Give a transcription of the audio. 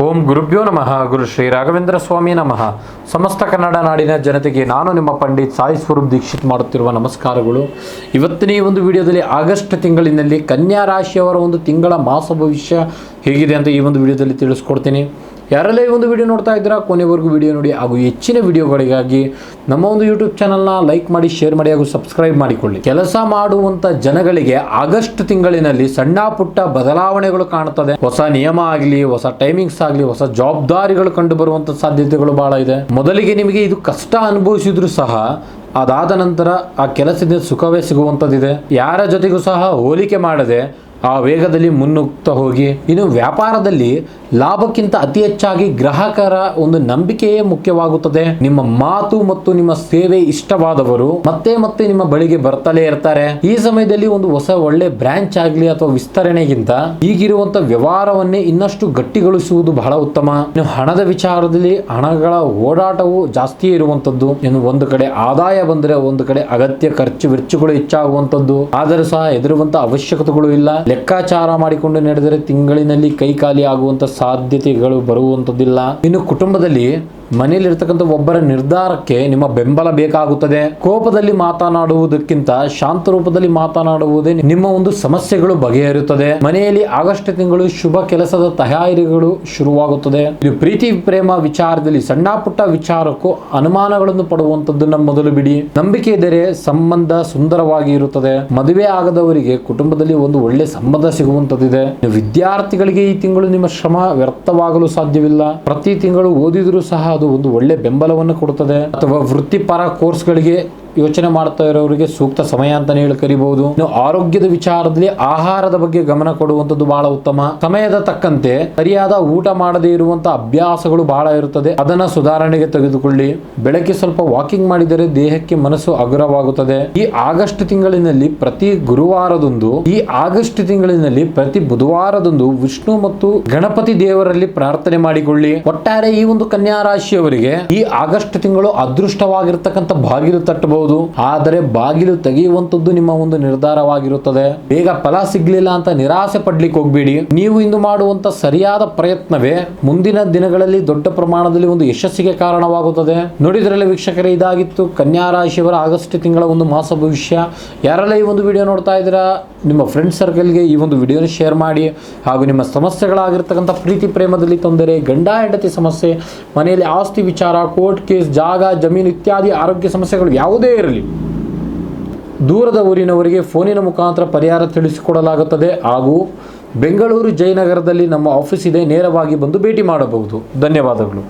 ಓಂ ಗುರುಭ್ಯೋ ನಮಃ. ಗುರು ಶ್ರೀ ರಾಘವೇಂದ್ರ ಸ್ವಾಮಿ ನಮಃ. ಸಮಸ್ತ ಕನ್ನಡ ನಾಡಿನ ಜನತೆಗೆ ನಾನು ನಿಮ್ಮ ಪಂಡಿತ್ ಸಾಯಿ ಸ್ವರೂಪ್ ದೀಕ್ಷಿತ್ ಮಾಡುತ್ತಿರುವ ನಮಸ್ಕಾರಗಳು. ಇವತ್ತಿನ ಈ ಒಂದು ವಿಡಿಯೋದಲ್ಲಿ ಆಗಸ್ಟ್ ತಿಂಗಳಿನಲ್ಲಿ ಕನ್ಯಾ ರಾಶಿಯವರ ಒಂದು ತಿಂಗಳ ಮಾಸ ಭವಿಷ್ಯ ಹೇಗಿದೆ ಅಂತ ಈ ಒಂದು ವಿಡಿಯೋದಲ್ಲಿ ತಿಳಿಸ್ಕೊಡ್ತೀನಿ. ಯಾರೆಲ್ಲ ಈ ಒಂದು ವಿಡಿಯೋ ನೋಡ್ತಾ ಇದ್ದೀರಾ ಕೊನೆವರೆಗೂ ವಿಡಿಯೋ ನೋಡಿ ಹಾಗೂ ಹೆಚ್ಚಿನ ವಿಡಿಯೋಗಳಿಗಾಗಿ ನಮ್ಮ ಒಂದು ಯೂಟ್ಯೂಬ್ ಚಾನಲ್ನ ಲೈಕ್ ಮಾಡಿ, ಶೇರ್ ಮಾಡಿ ಹಾಗೂ ಸಬ್ಸ್ಕ್ರೈಬ್ ಮಾಡಿಕೊಳ್ಳಿ. ಕೆಲಸ ಮಾಡುವಂಥ ಜನಗಳಿಗೆ ಆಗಸ್ಟ್ ತಿಂಗಳಿನಲ್ಲಿ ಸಣ್ಣ ಪುಟ್ಟ ಬದಲಾವಣೆಗಳು ಕಾಣುತ್ತದೆ. ಹೊಸ ನಿಯಮ ಆಗಲಿ, ಹೊಸ ಟೈಮಿಂಗ್ಸ್ ಆಗಲಿ, ಹೊಸ ಜವಾಬ್ದಾರಿಗಳು ಕಂಡು ಬರುವಂಥ ಸಾಧ್ಯತೆಗಳು ಬಹಳ ಇದೆ. ಮೊದಲಿಗೆ ನಿಮಗೆ ಇದು ಕಷ್ಟ ಅನುಭವಿಸಿದ್ರು ಸಹ ಅದಾದ ನಂತರ ಆ ಕೆಲಸದಿಂದ ಸುಖವೇ ಸಿಗುವಂಥದ್ದಿದೆ. ಯಾರ ಜೊತೆಗೂ ಸಹ ಹೋಲಿಕೆ ಮಾಡದೆ ಆ ವೇಗದಲ್ಲಿ ಮುನ್ನುಗ್ತಾ ಹೋಗಿ. ಇನ್ನು ವ್ಯಾಪಾರದಲ್ಲಿ ಲಾಭಕ್ಕಿಂತ ಅತಿ ಹೆಚ್ಚಾಗಿ ಗ್ರಾಹಕರ ಒಂದು ನಂಬಿಕೆಯೇ ಮುಖ್ಯವಾಗುತ್ತದೆ. ನಿಮ್ಮ ಮಾತು ಮತ್ತು ನಿಮ್ಮ ಸೇವೆ ಇಷ್ಟವಾದವರು ಮತ್ತೆ ಮತ್ತೆ ನಿಮ್ಮ ಬಳಿಗೆ ಬರ್ತಲೇ ಇರ್ತಾರೆ. ಈ ಸಮಯದಲ್ಲಿ ಒಂದು ಹೊಸ ಒಳ್ಳೆ ಬ್ರಾಂಚ್ ಆಗಲಿ ಅಥವಾ ವಿಸ್ತರಣೆಗಿಂತ ಈಗಿರುವಂತ ವ್ಯವಹಾರವನ್ನೇ ಇನ್ನಷ್ಟು ಗಟ್ಟಿಗೊಳಿಸುವುದು ಬಹಳ ಉತ್ತಮ. ಇನ್ನು ಹಣದ ವಿಚಾರದಲ್ಲಿ ಹಣಗಳ ಓಡಾಟವು ಜಾಸ್ತಿ ಇರುವಂತದ್ದು. ಇನ್ನು ಒಂದು ಕಡೆ ಆದಾಯ ಬಂದರೆ ಒಂದು ಕಡೆ ಅಗತ್ಯ ಖರ್ಚು ವೆಚ್ಚಗಳು ಹೆಚ್ಚಾಗುವಂತದ್ದು. ಆದರೂ ಸಹ ಹೆದರುವಂತ ಅವಶ್ಯಕತೆಗಳು ಇಲ್ಲ. ಲೆಕ್ಕಾಚಾರ ಮಾಡಿಕೊಂಡು ನಡೆದರೆ ತಿಂಗಳಿನಲ್ಲಿ ಕೈ ಖಾಲಿ ಆಗುವಂತ ಸಾಧ್ಯತೆಗಳು ಬರುವಂತದ್ದಿಲ್ಲ. ಇನ್ನು ಕುಟುಂಬದಲ್ಲಿ ಮನೆಯಲ್ಲಿರ್ತಕ್ಕಂಥ ಒಬ್ಬರ ನಿರ್ಧಾರಕ್ಕೆ ನಿಮ್ಮ ಬೆಂಬಲ ಬೇಕಾಗುತ್ತದೆ. ಕೋಪದಲ್ಲಿ ಮಾತನಾಡುವುದಕ್ಕಿಂತ ಶಾಂತ ರೂಪದಲ್ಲಿ ಮಾತನಾಡುವುದೇ ನಿಮ್ಮ ಒಂದು ಸಮಸ್ಯೆಗಳು ಬಗೆಹರಿಯುತ್ತದೆ. ಮನೆಯಲ್ಲಿ ಆಗಸ್ಟ್ ತಿಂಗಳು ಶುಭ ಕೆಲಸದ ತಯಾರಿಗಳು ಶುರುವಾಗುತ್ತದೆ. ಇದು ಪ್ರೀತಿ ಪ್ರೇಮ ವಿಚಾರದಲ್ಲಿ ಸಣ್ಣ ಪುಟ್ಟ ವಿಚಾರಕ್ಕೂ ಅನುಮಾನಗಳನ್ನು ಪಡುವಂತದ್ದನ್ನ ಮೊದಲು ಬಿಡಿ. ನಂಬಿಕೆ ಇದ್ದರೆ ಸಂಬಂಧ ಸುಂದರವಾಗಿ ಇರುತ್ತದೆ. ಮದುವೆ ಆಗದವರಿಗೆ ಕುಟುಂಬದಲ್ಲಿ ಒಂದು ಒಳ್ಳೆ ಸಂಬಂಧ ಸಿಗುವಂತದ್ದಿದೆ. ವಿದ್ಯಾರ್ಥಿಗಳಿಗೆ ಈ ತಿಂಗಳು ನಿಮ್ಮ ಶ್ರಮ ವ್ಯರ್ಥವಾಗಲು ಸಾಧ್ಯವಿಲ್ಲ. ಪ್ರತಿ ತಿಂಗಳು ಓದಿದರೂ ಸಹ ಅದು ಒಂದು ಒಳ್ಳೆ ಬೆಂಬಲವನ್ನು ಕೊಡುತ್ತದೆ. ಅಥವಾ ವೃತ್ತಿಪರ ಕೋರ್ಸ್ಗಳಿಗೆ ಯೋಚನೆ ಮಾಡ್ತಾ ಇರೋರಿಗೆ ಸೂಕ್ತ ಸಮಯ ಅಂತಾನೆ ಹೇಳಿ ಕರಿಬಹುದು. ಇನ್ನು ಆರೋಗ್ಯದ ವಿಚಾರದಲ್ಲಿ ಆಹಾರದ ಬಗ್ಗೆ ಗಮನ ಕೊಡುವಂತದ್ದು ಬಹಳ ಉತ್ತಮ. ಸಮಯದ ತಕ್ಕಂತೆ ಸರಿಯಾದ ಊಟ ಮಾಡದೇ ಇರುವಂತಹ ಅಭ್ಯಾಸಗಳು ಬಹಳ ಇರುತ್ತದೆ. ಅದನ್ನ ಸುಧಾರಣೆಗೆ ತೆಗೆದುಕೊಳ್ಳಿ. ಬೆಳಗ್ಗೆ ಸ್ವಲ್ಪ ವಾಕಿಂಗ್ ಮಾಡಿದರೆ ದೇಹಕ್ಕೆ ಮನಸ್ಸು ಹಗುರವಾಗುತ್ತದೆ. ಈ ಆಗಸ್ಟ್ ತಿಂಗಳಿನಲ್ಲಿ ಪ್ರತಿ ಬುಧವಾರದಂದು ವಿಷ್ಣು ಮತ್ತು ಗಣಪತಿ ದೇವರಲ್ಲಿ ಪ್ರಾರ್ಥನೆ ಮಾಡಿಕೊಳ್ಳಿ. ಒಟ್ಟಾರೆ ಈ ಒಂದು ಕನ್ಯಾ ರಾಶಿಯವರಿಗೆ ಈ ಆಗಸ್ಟ್ ತಿಂಗಳು ಅದೃಷ್ಟವಾಗಿರ್ತಕ್ಕಂಥ ಬಾಗಿಲು ತಟ್ಟಬಹುದು. ಆದರೆ ಬಾಗಿಲು ತೆಗೆಯುವಂತದ್ದು ನಿಮ್ಮ ಒಂದು ನಿರ್ಧಾರವಾಗಿರುತ್ತದೆ. ಬೇಗ ಫಲ ಸಿಗ್ಲಿಲ್ಲ ಅಂತ ನಿರಾಸೆ ಪಡ್ಲಿಕ್ಕೆ ಹೋಗ್ಬೇಡಿ. ನೀವು ಇಂದು ಮಾಡುವಂತ ಸರಿಯಾದ ಪ್ರಯತ್ನವೇ ಮುಂದಿನ ದಿನಗಳಲ್ಲಿ ದೊಡ್ಡ ಪ್ರಮಾಣದಲ್ಲಿ ಒಂದು ಯಶಸ್ಸಿಗೆ ಕಾರಣವಾಗುತ್ತದೆ. ನೋಡಿದ್ರಲ್ಲ ವೀಕ್ಷಕರೇ, ಇದಾಗಿತ್ತು ಕನ್ಯಾ ರಾಶಿಯವರ ಆಗಸ್ಟ್ ತಿಂಗಳ ಒಂದು ಮಾಸ ಭವಿಷ್ಯ. ಯಾರೆಲ್ಲ ಈ ಒಂದು ವಿಡಿಯೋ ನೋಡ್ತಾ ಇದ್ದೀರಾ ನಿಮ್ಮ ಫ್ರೆಂಡ್ ಸರ್ಕಲ್ಗೆ ಈ ಒಂದು ವಿಡಿಯೋನ ಶೇರ್ ಮಾಡಿ. ಹಾಗೂ ನಿಮ್ಮ ಸಮಸ್ಯೆಗಳಾಗಿರ್ತಕ್ಕಂಥ ಪ್ರೀತಿ ಪ್ರೇಮದಲ್ಲಿ ತೊಂದರೆ, ಗಂಡ ಹೆಂಡತಿ ಸಮಸ್ಯೆ, ಮನೆಯಲ್ಲಿ ಆಸ್ತಿ ವಿಚಾರ, ಕೋರ್ಟ್ ಕೇಸ್, ಜಾಗ ಜಮೀನು ಇತ್ಯಾದಿ ಆರೋಗ್ಯ ಸಮಸ್ಯೆಗಳು ಯಾವುದೇ ಇರಲಿ ದೂರದ ಊರಿನವರಿಗೆ ಫೋನಿನ ಮುಖಾಂತರ ಪರಿಹಾರ ತಿಳಿಸಿಕೊಡಲಾಗುತ್ತದೆ. ಹಾಗೂ ಬೆಂಗಳೂರು ಜಯನಗರದಲ್ಲಿ ನಮ್ಮ ಆಫೀಸ್ ಇದೆ, ನೇರವಾಗಿ ಬಂದು ಭೇಟಿ ಮಾಡಬಹುದು. ಧನ್ಯವಾದಗಳು.